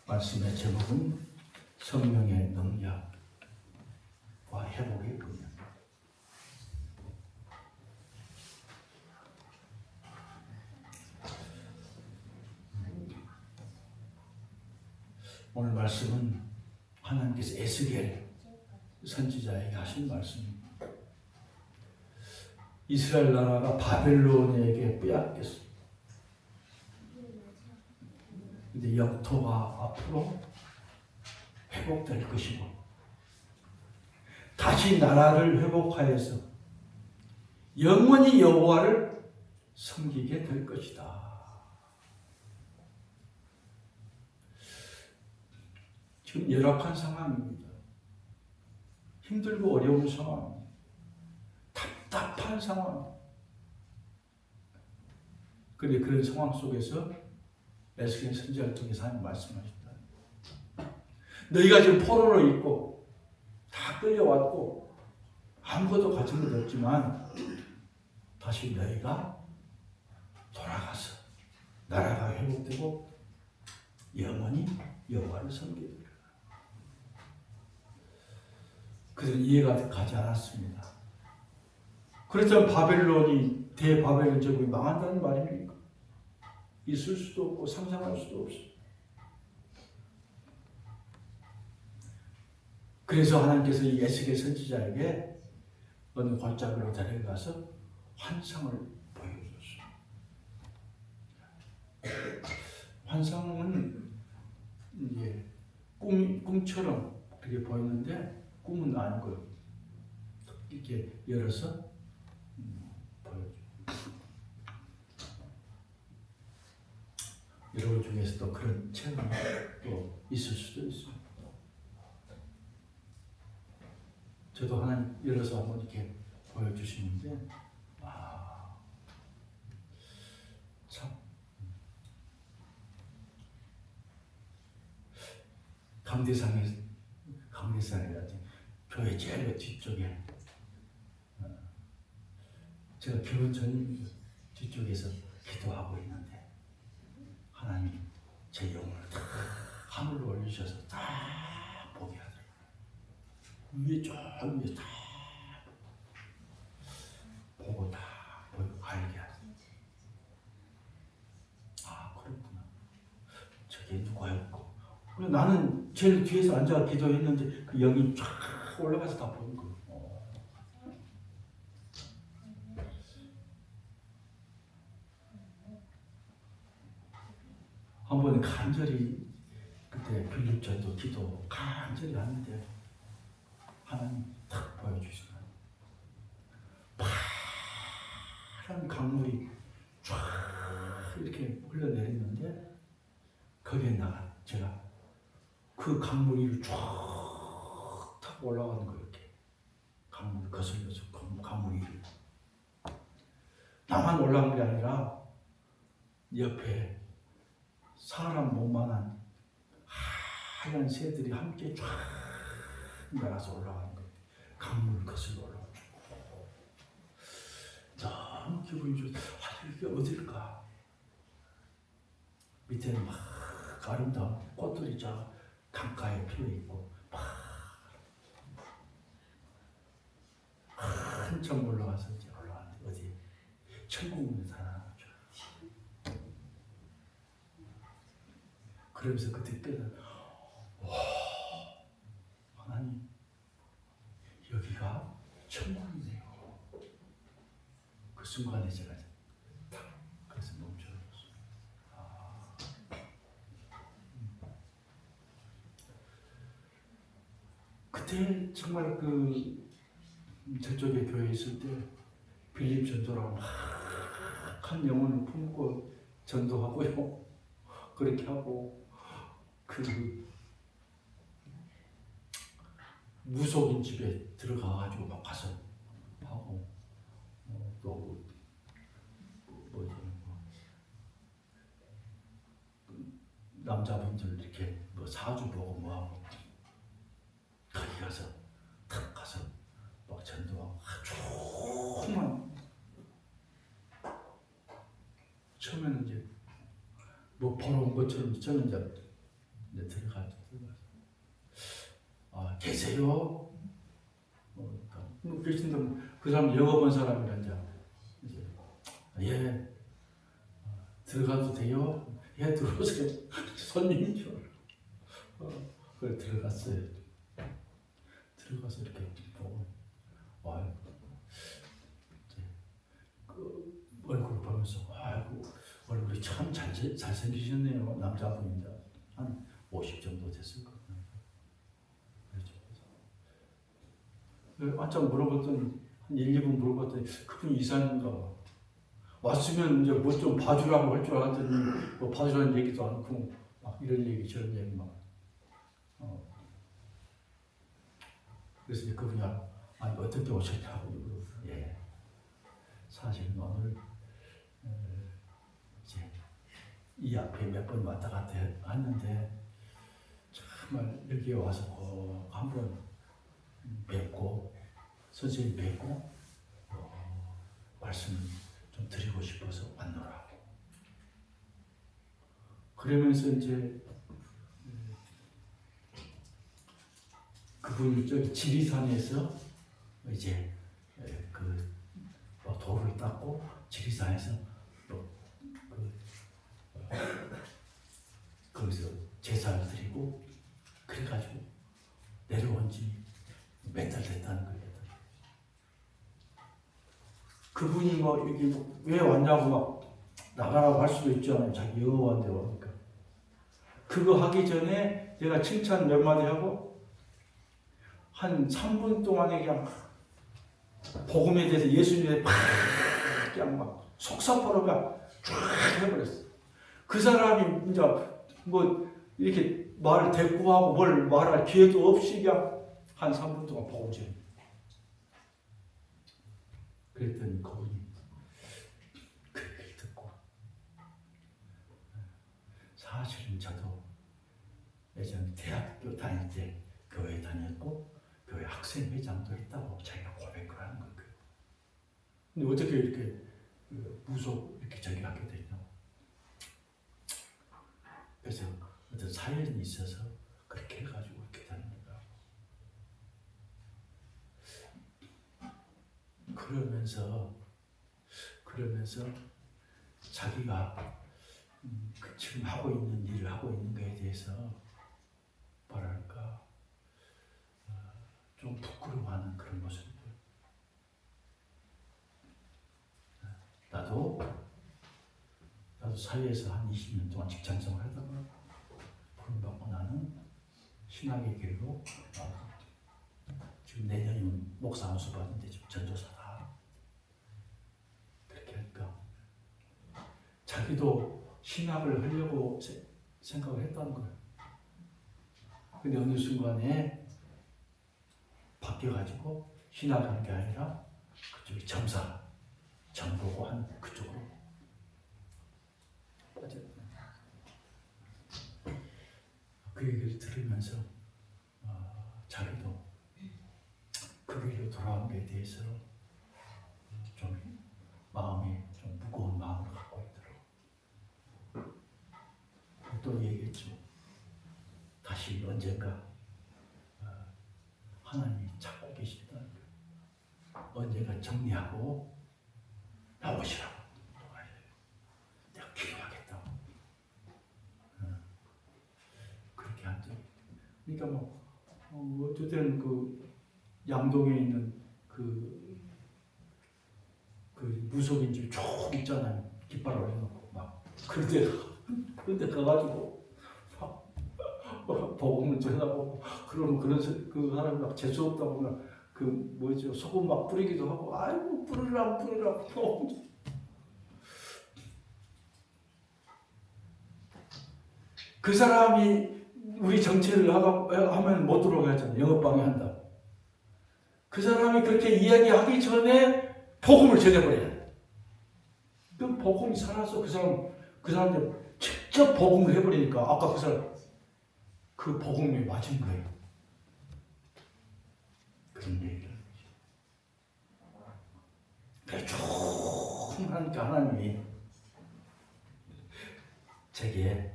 말씀의 제목은 성령의 능력과 회복의 분야. 오늘 말씀은 하나님께서 에스겔 선지자에게 하신 말씀입니다. 이스라엘 나라가 바벨론에게 빼앗겼습니다. 근데 영토가 앞으로 회복될 것이고 다시 나라를 회복하여서 영원히 여호와를 섬기게 될 것이다. 지금 열악한 상황입니다. 힘들고 어려운 상황, 답답한 상황. 그런데 그런 상황 속에서 에스겔 선지자를 통해서 하나님 말씀하셨다. 너희가 지금 포로로 있고 다 끌려왔고 아무것도 가진 것 없지만 다시 너희가 돌아가서 나라가 회복되고 영원히 여호와를 섬기게 될 거다. 그래서 이해가 가지 않았습니다. 그래서 바벨론이 대바벨론 제국이 망한다는 말입니까? 있을 수도 없고 상상할 수도 없어요. 그래서 하나님께서 이 에스겔 선지자에게 어느 골짜기로 데려가서 환상을 보여줬어요. 환상은 이제 꿈처럼 그렇게 보이는데 꿈은 아니고 이렇게 열어서 보여줘요. 여러분 중에서도 그런 체험이 또 있을 수도 있습니다. 저도 하나님 열어서 한번 이렇게 보여주시는데 참 감리산이라지 교회 제일 뒤쪽에 제가 결혼 전입니다. 뒤쪽에서 기도하고 있는데 하나님 제 영혼을 다 하늘로 올리셔서 다 보게 하더라고요. 위에 쭉 위에 다 보고 다 보고 알게 하더라고요. 그렇구나. 저게 누구였고. 그리고 나는 제일 뒤에서 앉아 기도했는데 그 영이 쫙 올라가서 다 보는 거예요. 한 번에 간절히 그때 빌립전도 기도 간절히 하는데 하나님 탁 보여주시나 파란 강물이 쫙 이렇게 흘러내리는데 거기에 제가 그 강물 위로 쫙 타고 올라가는 거예요. 이렇게 강물 거슬려서 강물 위로 나만 올라간 게 아니라 옆에 사람 몸만한 하얀 새들이 함께 쫙 날아서 올라가는 거예요. 강물 거슬러 올라가고 너무 기분이 좋아. 이게 어딜까? 밑에는 막 아름다운 꽃들이 쫙 강가에 피어 있고 한참 올라가서 이제 올라가는데 어디 천국문에 살아나죠. 그러면서 그때 깨달아, 하나님 여기가 천국이네요. 그 순간에 제가 탁 그래서 멈춰졌어요. 그때 정말 저쪽에 교회에 있을 때 빌립 전도라고 한 영혼을 품고 전도하고요. 그렇게 하고 무속인 집에 들어가가지고 막 가서 하고 또 남자분들 이렇게 사주 보고 뭐하고 거기 가서 탁 가서 막 전도하고 조금만 처음에는 이제 보러 온 것처럼 저는 이제 이제 들어가서 아 계세요? 계신데 그 사람 영어 본 사람이라 이제 예 들어가도 돼요? 예 들어오세요. 손님인 줄 그래 들어갔어요. 들어가서 이렇게 보고 와 그 얼굴 보면서 아이고 얼굴이 참 잘생기셨네요. 남자분입니다. 한 50 정도 됐을 거예요. 한참 물어봤더니 한 1, 2분 물어봤더니 그분이 이사님인가 봐. 왔으면 이제 뭐 좀 봐주라고 할 줄 알았더니 뭐 봐주라는 얘기도 않고 막 이런 얘기 저런 얘기 막 그래서 이제 그분이 아니 어떻게 오셨냐고 예 사실은 오늘 이제 이 앞에 몇 번 왔다 갔다 했는데 정말 여기에 와서 꼭 한번 뵙고 선생님 뵙고 말씀 좀 드리고 싶어서 왔노라. 그러면서 이제 그분이 저기 지리산에서 이제 그 돌을 닦고 지리산에서 거기서 제사를 드리고 그래가지고 내려온 지 몇 달 됐다는 거예요. 그분이 뭐 여기 왜 왔냐고 막 나가라고 할 수도 있잖아요. 자기 영어원대 오니까. 그거 하기 전에 내가 칭찬 몇 마디 하고 한 3분 동안에 그냥 복음에 대해서 예수님에 팍 그냥 막 속사포로가 쫙 해버렸어. 그 사람이 이제 뭐 이렇게 말을 대꾸하고 뭘 말할 기회도 없이 그냥 한 3분 동안 복음 전해. 그랬더니 그분이 그 얘기를 듣고 사실은 저도 예전 대학교 다닐 때 교회 다녔고 교회 학생회장도 했다고 자기가 고백을 하는 거예요. 근데 어떻게 이렇게 무속 이렇게 저기 하게 됐냐고. 그래서 어떤 사연이 있어서 그렇게 해가지고 이렇게 되는 거예요. 그러면서 자기가 지금 하고 있는 일을 하고 있는 것에 대해서 뭐랄까 좀 부끄러워하는 그런 모습들. 나도 사회에서 한 20년 동안 직장생활 하다가 부름받고 나는 신학의 길로 지금 내년이면 목사 안수 받는데 지금 전도사다. 그렇게 하니까 자기도 신학을 하려고 생각을 했다는 거예요. 근데 어느 순간에 바뀌어가지고 신학을 하는 게 아니라 그쪽이 정보고 한 그쪽으로 그 얘기를 들으면서 자기도 그 길로 돌아온 것에 대해서 좀 마음이 좀 무거운 마음을 갖고 있더라고. 또 얘기했죠. 다시 언젠가 하나님이 찾고 계시다는 거예요. 언젠가 정리하고 나오시라고. 내가 기도하겠다. 그렇게 한 적이. 그러니까 뭐 어쨌든 그 양동에 있는 그 무속인 집 쭉 있잖아요. 깃발 올려놓고 막 그런데 가가지고 막 복음을 전하고 그러면 그 사람이 막 재수 없다 보면 그 뭐죠 소금 막 뿌리기도 하고 아이고 뿌리라 그 사람이 우리 정체를 하면 못 들어오게 하잖아요. 영업방해 한다. 그 사람이 그렇게 이야기하기 전에 복음을 전해버려야 돼. 그 복음이 살아서 그 사람들 직접 복음을 해버리니까 아까 그 사람 그 복음이 맞은 거예요. 그런 얘기를 그래 쭉 하니까 하나님이 제게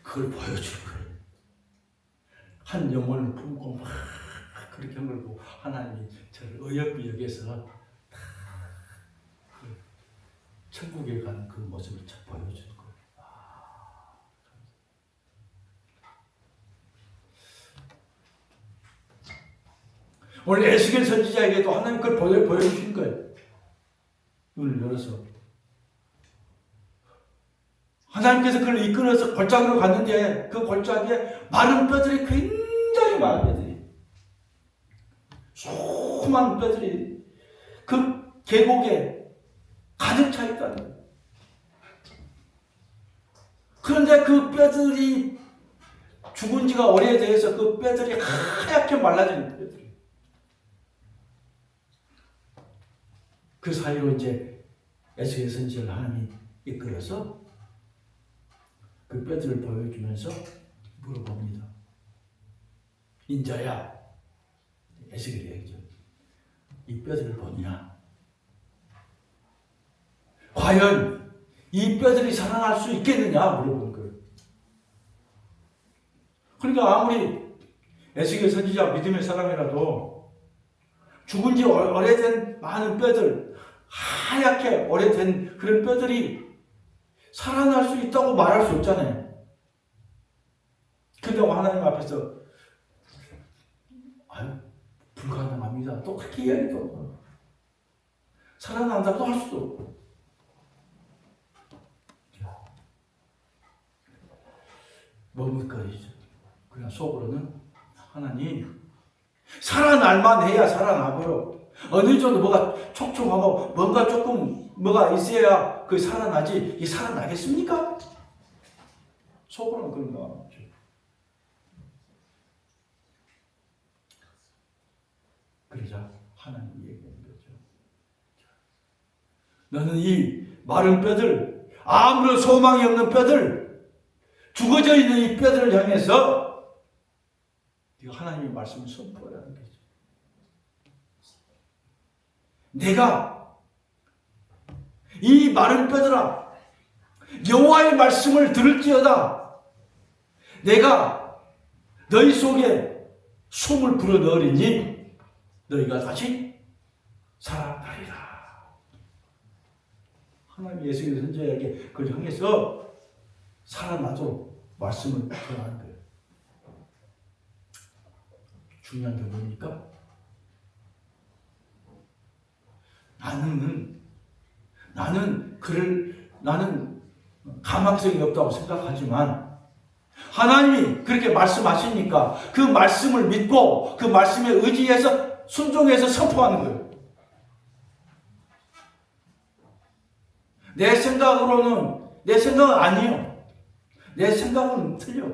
그걸 보여줄 거예요. 한 영혼을 품고 막 그렇게 한 걸 보고 하나님이 저를 어여삐 여기서 천국에 가는 그 모습을 참 보여주는 거예요. 오늘 에스겔 선지자에게도 하나님 그걸 보여주신 거예요. 눈을 열어서. 하나님께서 그를 이끌어서 골짜기로 갔는데 그 골짜기에 많은 뼈들이 굉장히 많은 뼈들이 수많은 뼈들이 그 계곡에 가득 차 있다는 거예요. 그런데 그 뼈들이 죽은 지가 오래돼서 그 뼈들이 하얗게 말라진 뼈들이 그 사이로 이제 에스겔 선지자를 하나님이 이끌어서 그 뼈들을 보여주면서 물어봅니다. 인자야, 에스겔이 얘기죠. 이 뼈들을 보냐? 과연 이 뼈들이 살아날 수 있겠느냐? 물어본 거예요. 그러니까 아무리 에스겔 선지자 믿음의 사람이라도 죽은 지 오래된 많은 뼈들, 하얗게 오래된 그런 뼈들이 살아날 수 있다고 말할 수 없잖아요. 그런데 하나님 앞에서 아유, 불가능합니다. 또 그렇게 이야기도 살아난다고 할 수도 없고. 머뭇거리죠. 그냥 속으로는 하나님 살아날만 해야 살아나고요. 어느 정도 뭐가 촉촉하고 뭔가 조금 뭐가 있어야 그 살아나지. 이 살아나겠습니까? 속으로는 그런 거 같죠. 그러자 하나님이 얘기하는 거죠. 너는 이 마른 뼈들, 아무런 소망이 없는 뼈들, 죽어져 있는 이 뼈들을 향해서 하나님의 말씀을 선포하라는 거죠. 내가 이 마른 뼈들아 여호와의 말씀을 들을지어다. 내가 너희 속에 숨을 불어넣으리니 너희가 다시 살아나리라. 하나님 예수의 선지자에게 그걸 향해서 살아나도록 말씀을 전하는 거예요. 중요한 게 뭡니까? 나는 가망성이 없다고 생각하지만 하나님이 그렇게 말씀하시니까 그 말씀을 믿고 그 말씀에 의지해서 순종해서 선포하는 거예요. 내 생각은 아니에요. 내 생각은 틀려.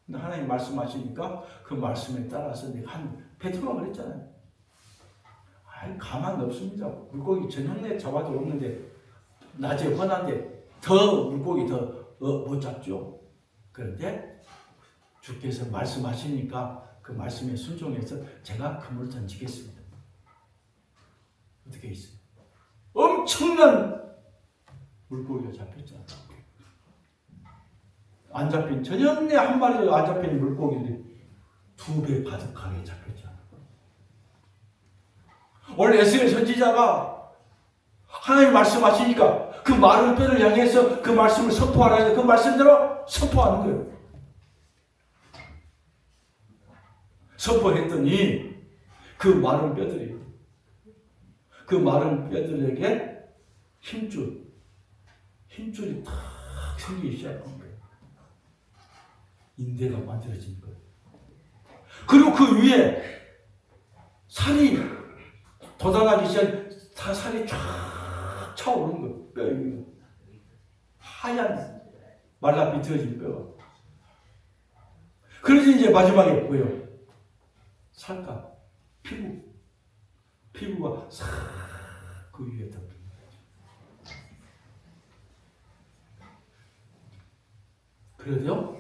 근데 하나님 말씀하시니까 그 말씀에 따라서 내가 베드로가 그랬잖아요. 가망이 없습니다. 물고기 저녁에 잡아도 없는데 낮에 훤한데 더 물고기 더 못 잡죠. 그런데 주께서 말씀하시니까 그 말씀에 순종해서 제가 그물을 던지겠습니다. 어떻게 있어요? 엄청난 물고기가 잡혔잖아요. 안 잡힌 저녁에 한 마리도 안 잡힌 물고기들이 2배 가득하게 잡혔잖아요. 오늘 에스겔 선지자가 하나님 말씀하시니까 그 마른 뼈를 향해서 그 말씀을 선포하라 해서 그 말씀대로 선포하는 거예요. 선포했더니 그 마른 뼈들에게 힘줄이 탁 생기기 시작한 거예요. 인대가 만들어진 거예요. 그리고 그 위에 살이 돋아나기 시작, 살이 쫙 차오르는 거예요. 뼈 위에 하얀 말라 비틀어진 뼈가. 그래서 이제 마지막에 뭐예요? 살갗, 피부가 싹 그 위에 덮여. 그래도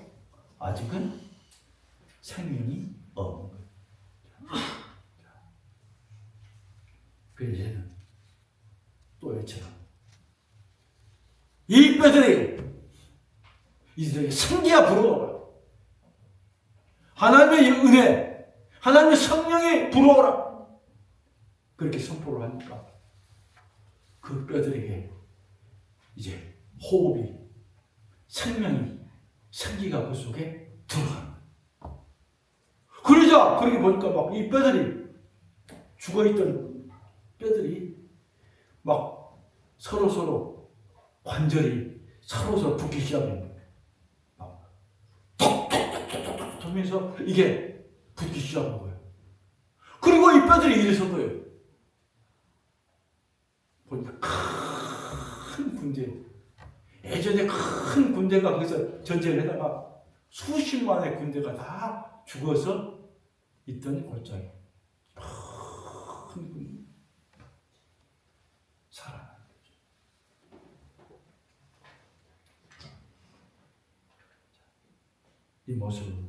아직은 생명이 없는 거예요. 그래서 얘는 또 외쳐요. 이 뼈들이 이들에게 생기가 불어오고요. 하나님의 은혜, 하나님의 성령이 불어오라. 그렇게 선포를 하니까 그 뼈들에게 이제 호흡이, 생명이, 생기가 그 속에 들어가는 거예요. 그러자 그렇게 보니까 막 이 뼈들이, 죽어있던 뼈들이 막 서로서로 관절이 서로서로 붙기 시작합니다. 막 톡톡톡톡톡 하면서 이게 붙기 시작한 거예요. 그리고 이 뼈들이 이래선 거예요. 보니까 큰 군대, 예전에 큰 군대가 거기서 전쟁을 하다가 수십만의 군대가 다 죽어서 있던 골짜기. 큰 군대. 살아난 거죠. 이 모습으로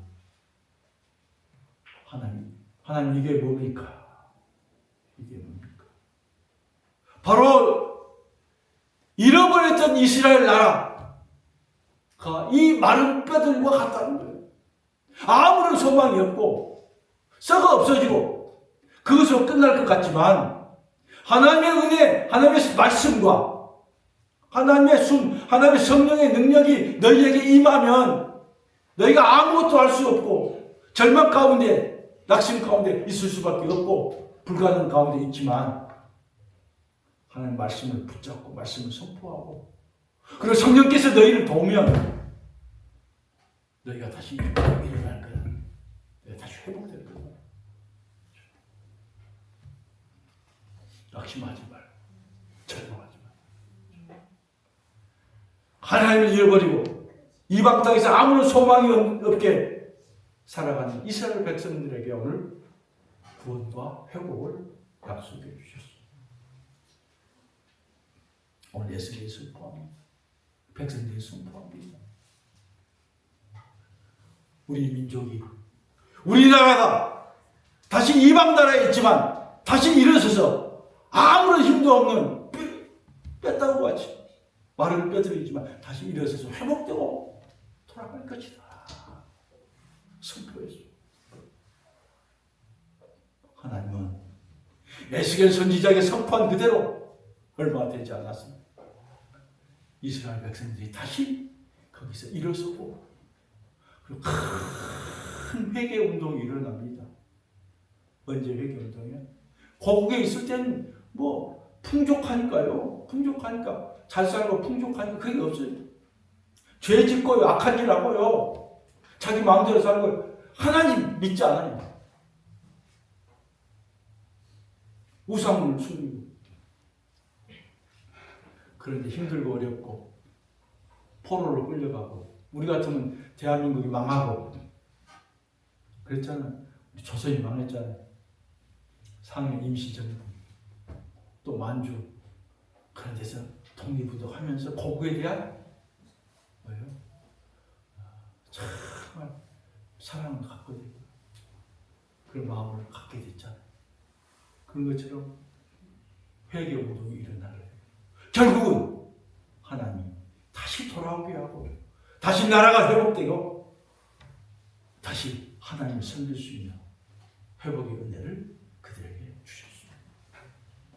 하나님 이게 뭡니까? 이게 뭡니까? 바로 잃어버렸던 이스라엘 나라가 이 마른 뼈들과 같다는 거예요. 아무런 소망이 없고 썩어 없어지고 그것으로 끝날 것 같지만 하나님의 은혜, 하나님의 말씀과 하나님의 하나님의 성령의 능력이 너희에게 임하면 너희가 아무것도 할 수 없고 절망 가운데, 낙심 가운데 있을 수밖에 없고 불가능 가운데 있지만 하나님 말씀을 붙잡고 말씀을 선포하고 그리고 성령께서 너희를 도우면 너희가 다시 일어날 거야. 너희가 다시 회복될 거야. 낙심하지 말고 절망하지 말고 하나님을 잃어버리고 이방 땅에서 아무런 소망이 없게 살아가는 이스라엘 백성들에게 오늘 구원과 회복을 약속해 주셨습니다. 오늘 예수님이 선포합니다. 백성들이 선포합니다. 우리 민족이, 우리나라가 다시 이방 나라에 있지만 다시 일어서서 아무런 힘도 없는 뺐다고 같이 마른 뼈들이지만 다시 일어서서 회복되고 돌아갈 것이다. 선포했어요. 하나님은 에스겔 선지자에게 선포한 그대로 얼마 되지 않았습니다. 이스라엘 백성들이 다시 거기서 일어서고 그리고 큰 회개 운동이 일어납니다. 언제 회개 운동이요? 고국에 있을 때는 뭐 풍족하니까요. 풍족하니까 잘 살고 풍족하니까 그게 없어요. 죄 짓고요. 악한 일 하고요. 자기 마음대로 살고 하나님 믿지 않아요. 우상을 숨기고 그런데 힘들고 어렵고 포로로 끌려가고 우리 같으면 대한민국이 망하고 그랬잖아요. 우리 조선이 망했잖아요. 상해 임시정부 또 만주 그런 데서 독립운동 하면서 고국에 대한 뭐예요? 정말 사랑을 갖게 되고 그런 마음을 갖게 됐잖아요. 그런 것처럼 회개운동이 일어나요. 결국은 하나님 다시 돌아오게 하고 다시 나라가 회복되고 다시 하나님을 섬길 수 있는 회복의 은혜를 그들에게 주셨습니다.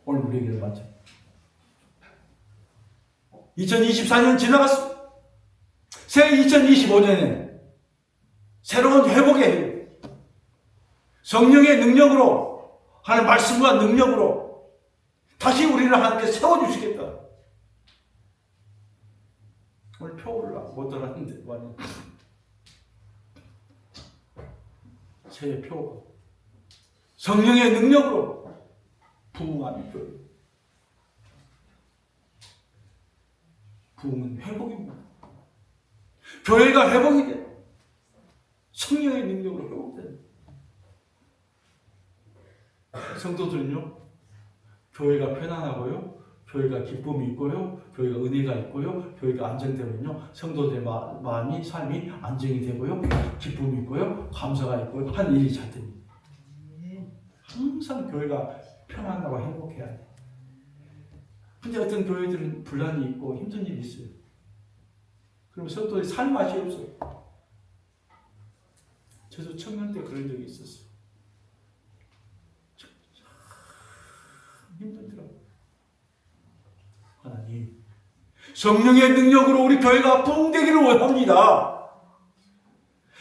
오늘 우리에게 맞죠? 2024년 지나갔습니다. 새 2025년에 새로운 회복의 해, 성령의 능력으로 하나님 말씀과 능력으로 다시 우리를 하나님께 세워주시겠다. 오늘 표를 못 알았는데 많이 새 표가 성령의 능력으로 부흥하는 교회. 부흥은 회복입니다. 교회가 회복이 돼. 성령의 능력으로 회복돼. 성도들은요, 교회가 편안하고요, 교회가 기쁨이 있고요, 교회가 은혜가 있고요, 교회가 안정되면요, 성도들의 마음이, 삶이 안정이 되고요, 기쁨이 있고요, 감사가 있고요, 한 일이 잘 됩니다. 항상 교회가 편안하고 행복해야 돼. 근데 어떤 교회들은 분란이 있고 힘든 일이 있어요. 그러면 성도들이 살 맛이 없어요. 저도 청년 때 그런 적이 있었어요. 참 힘들더라고요. 하나님, 성령의 능력으로 우리 교회가 부흥되기를 원합니다.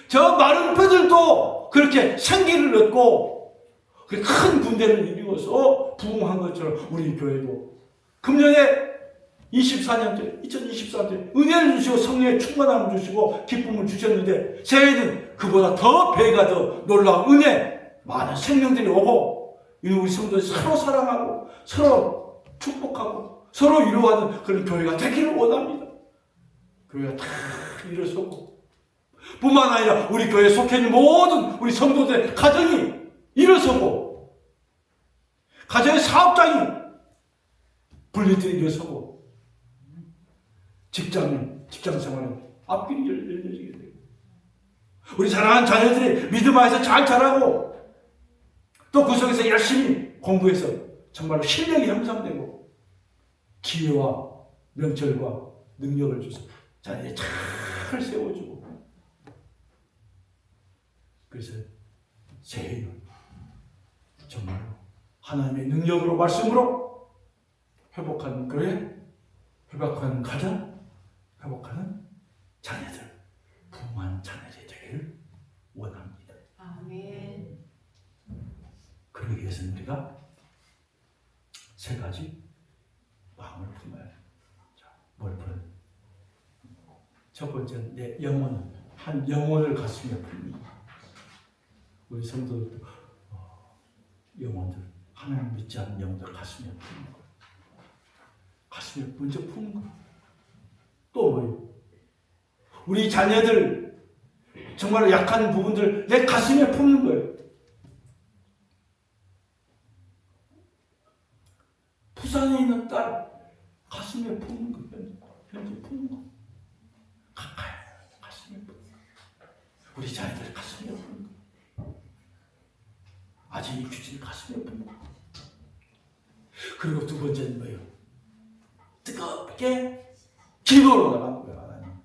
저 마른 뼈들도 그렇게 생기를 얻고 큰 군대를 이루어서 부흥한 것처럼 우리 교회도 금년에 24년째, 2024년째 은혜를 주시고 성령의 충만함을 주시고 기쁨을 주셨는데 새해에는 그보다 더 배가 더 놀라운 은혜, 많은 생명들이 오고 우리 성도들이 서로 사랑하고 서로 축복하고 서로 위로하는 그런 교회가 되기를 원합니다. 교회가 다 일어서고 뿐만 아니라 우리 교회에 속해 있는 모든 우리 성도들의 가정이 일어서고 가정의 사업장이 분리되어 일어서고 직장 생활은 앞길이 열려지게 되고 우리 사랑하는 자녀들이 믿음 안에서 잘 자라고 또 그 속에서 열심히 공부해서 정말로 실력이 향상되고 기회와 명철과 능력을 주셔서 자녀들이 잘 세워주고 그래서 새해는 정말로 하나님의 능력으로 말씀으로 회복하는 교회, 회복하는 가정, 회복하는 자녀들, 부흥한 자녀들이 되기를 원합니다. 아멘. 그러기 위해서는 우리가 세 가지 마음을 품어야 합니다. 자, 뭘 품어요? 첫 번째는 내 영혼, 한 영혼을 가슴에 품는 것. 우리 성도들 영혼들, 하나님 믿지 않는 영혼들 가슴에 품는 것. 가슴에 먼저 품는 것. 또 뭐예요? 우리 자녀들 정말 약한 부분들 내 가슴에 품는 거예요. 부산에 있는 딸 가슴에 품는 거, 현재 품는 거. 가까이 가슴에 품는 거. 우리 자녀들 가슴에 품는 거. 아직 이 규칙 가슴에 품는 거. 그리고 두 번째는 뭐예요? 뜨겁게 기도로 나가는 거예요.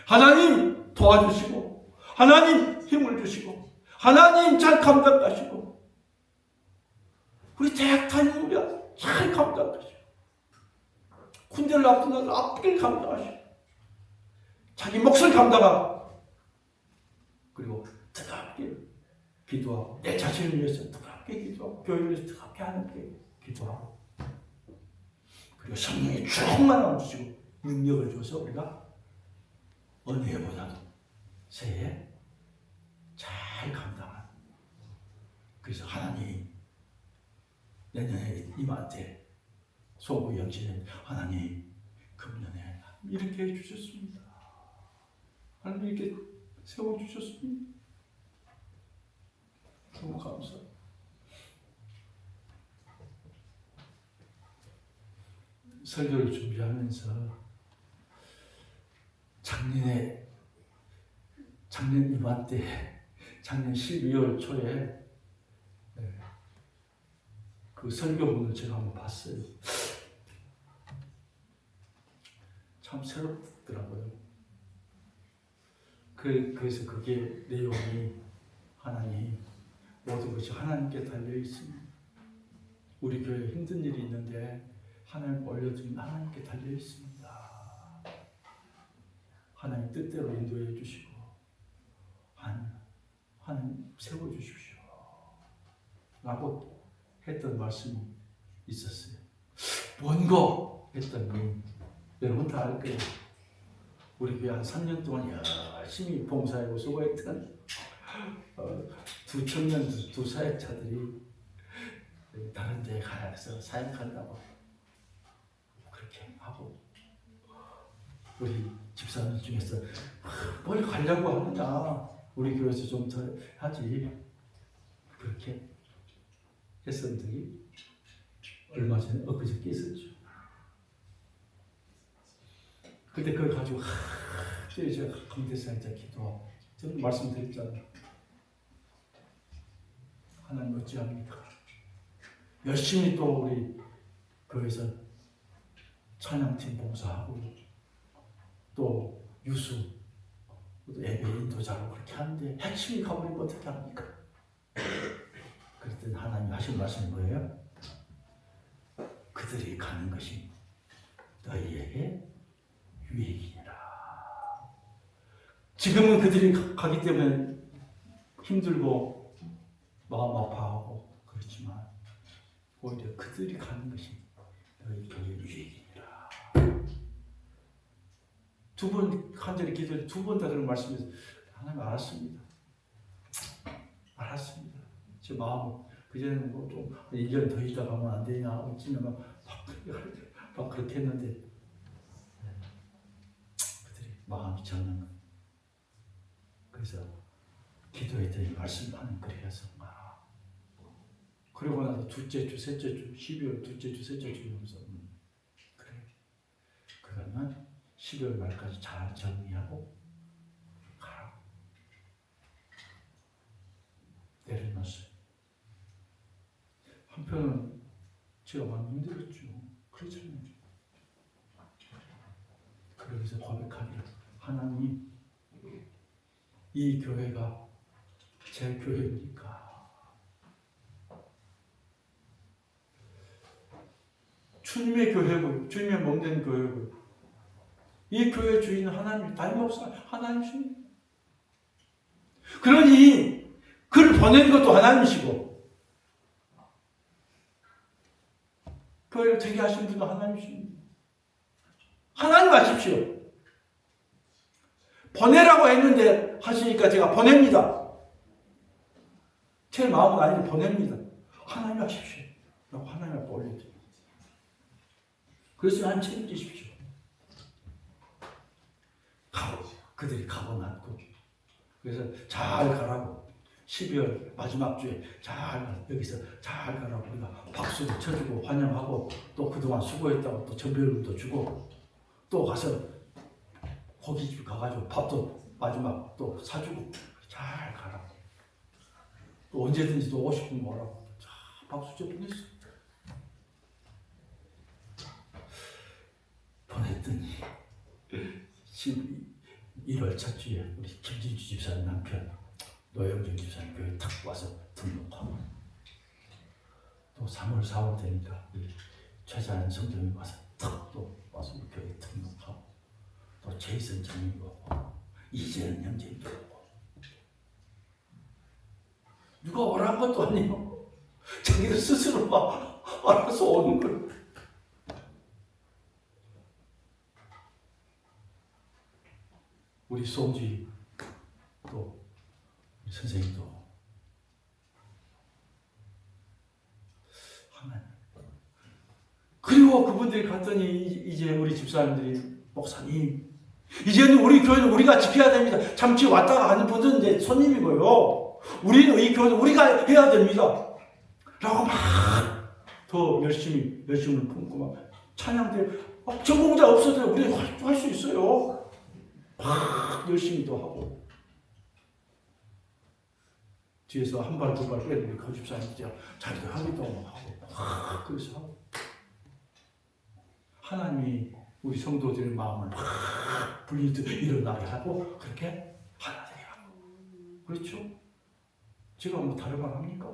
하나님 도와주시고 하나님 힘을 주시고 하나님 잘 감당하시고 우리 대학 다니는 우리가 잘 감당하시고 군대를 앞둔다고 앞길 감당하시고 자기 몫을 감당하고 그리고 뜨겁게 기도하고 내 자신을 위해서 뜨겁게 기도하고 교회를 위해서 뜨겁게 하는 기도하고 그리고 성령의 충만함을 주시고 능력을 줘서 우리가 어느 해보다도 새해 잘 감당하는 그래서 하나님 내년에 이맘때 소구 영신은 하나님 금년에 이렇게 해주셨습니다. 하나님 이렇게 세워주셨습니다. 너무 감사합니다. 설교를 준비하면서 작년 이맘때 작년 12월 초에 그 설교문을 제가 한번 봤어요. 참 새롭더라고요. 그래서 그게 내용이 하나님 모든 것이 하나님께 달려 있습니다. 우리 교회에 힘든 일이 있는데 하나님 올려드린 하나님께 달려 있습니다. 하나님 뜻대로 인도해 주시고 하나님 세워주십시오 라고 했던 말씀이 있었어요. 뭔가 했더니 여러분 다 알 거예요. 우리 교회 한 3년 동안 열심히 봉사하고 수고했던 두 청년, 두 사역자들이 다른 데에 가서 사역한다고 그렇게 하고 우리 집사님 중에서 뭘 가려고 하느냐 우리 교회에서 좀 더 하지 그렇게 했던 적이 얼마 전에 엊그저께 있었죠. 그때 그걸 가지고 제가 강대사이자 기도하고 저는 말씀드렸잖아요. 하나님 어찌합니까? 열심히 또 우리 교회에서 찬양팀 봉사하고 또 유수 예배 인도자로 그렇게 하는데 핵심이 가버리면 어떻게 합니까? 그랬더니 하나님 하신 말씀이 뭐예요? 그들이 가는 것이 너희에게 유익이니라. 지금은 그들이 가기 때문에 힘들고 마음 아파하고 그렇지만 오히려 그들이 가는 것이 너희에게 유익이니라. 두 번 간절히 기도해 두 번 다 그런 말씀에서 하나님 알았습니다. 알았습니다. 제 마음은 그전에는 뭐좀 1년 더 있다 가면 안 되냐 어찌냐면 막 그렇게 했는데 그들이 마음이 적는 거. 그래서 기도했더니 말씀하는 그래서 그리고 나서 둘째 주, 셋째 주, 12월 둘째 주, 셋째 주 이러면서 그래 그러면 12월 말까지 잘 정리하고 가라. 내려놨어요. 한편은 제가 많이 힘들었죠. 그렇잖아요. 그러면서 고백하기를 하나님 이 교회가 제 교회입니까? 주님의 교회고 주님의 몸된 교회고 이 교회 주인은 하나님 다른 목사 하나님이십니다. 그러니 그를 보낸 것도 하나님이시고 교회를 되게 하신 분도 하나님이십니다. 하나님 아십시오. 보내라고 했는데 하시니까 제가 보냅니다. 제 마음은 아닌데 보냅니다. 하나님 하십시오. 라고 하나님 앞에 올려드립니다. 그래서 한 책임지십시오. 그들이 가고 났고 그래서 잘 가라고 12월 마지막 주에 잘 여기서 잘 가라고 우리가 박수도 쳐주고 환영하고 또 그동안 수고했다고 또 전별금도 주고 또 가서 고깃집 가가지고 밥도 마지막 또 사주고 잘 가라고 또 언제든지 또 오고 싶으면 오라고 자 박수 쳐 보냈어. 보냈더니 1월 첫 주에 우리 김진주 집사님 남편 노영준 집사님 교회 탁 와서 등록하고 또 3월 4월 되니까 우리 최자연 성도님 와서 탁 또 와서 우리 교회 등록하고 또 제이슨 장님도 오고 이재현 형제님도 오고 누가 오라는 것도 아니고 자기가 스스로 막 알아서 오는 거예요. 우리 송지 또 우리 선생님도 하나님 그리고 그분들이 갔더니 이제 우리 집사님들이 목사님 이제는 우리 교회는 우리가 지켜야 됩니다. 잠시 왔다가 가는 분들은 이제 손님이고요. 우리는 이 교회는 우리가 해야 됩니다. 라고 막 더 열심히 열심을 품고 막 찬양대 전공자 없어도 우리 할 수 있어요. 막 열심히도 하고 뒤에서 한 발 두 발 빼는 그 집사님들 자기도 하기도 하고 그래서 하고 하나님이 우리 성도들의 마음을 막 불리듯 일어나게 하고 그렇게 하나 되게 하고 그렇죠? 제가 뭐 다른 말 합니까?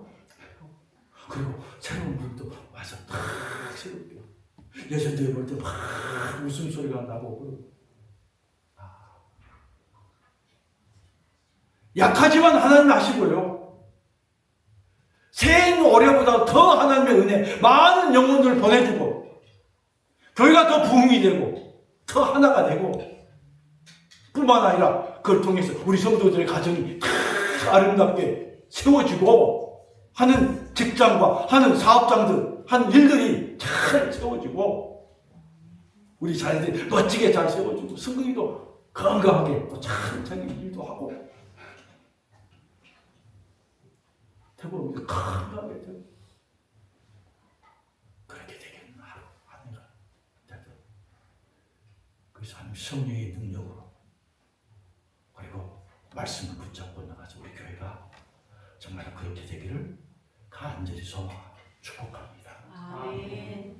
그리고 새로운 분도 와서 막 새롭게 예전에 볼 때 막 웃음소리가 나고 약하지만 하나님 아시고요. 생 어려보다 더 하나님의 은혜 많은 영혼들을 보내주고 교회가 더 부흥이 되고 더 하나가 되고 뿐만 아니라 그걸 통해서 우리 성도들의 가정이 아름답게 세워지고 하는 직장과 하는 사업장들 하는 일들이 잘 세워지고 우리 자녀들이 멋지게 잘 세워지고 성도들도 건강하게 또 천천히 일도 하고 대부분 건강하게 되고 그렇게 되겠나 하는 거. 그래서 하나님 성령의 능력으로 그리고 말씀을 붙잡고 나가서 우리 교회가 정말 그렇게 되기를 간절히 소망하고 축복합니다. 아멘.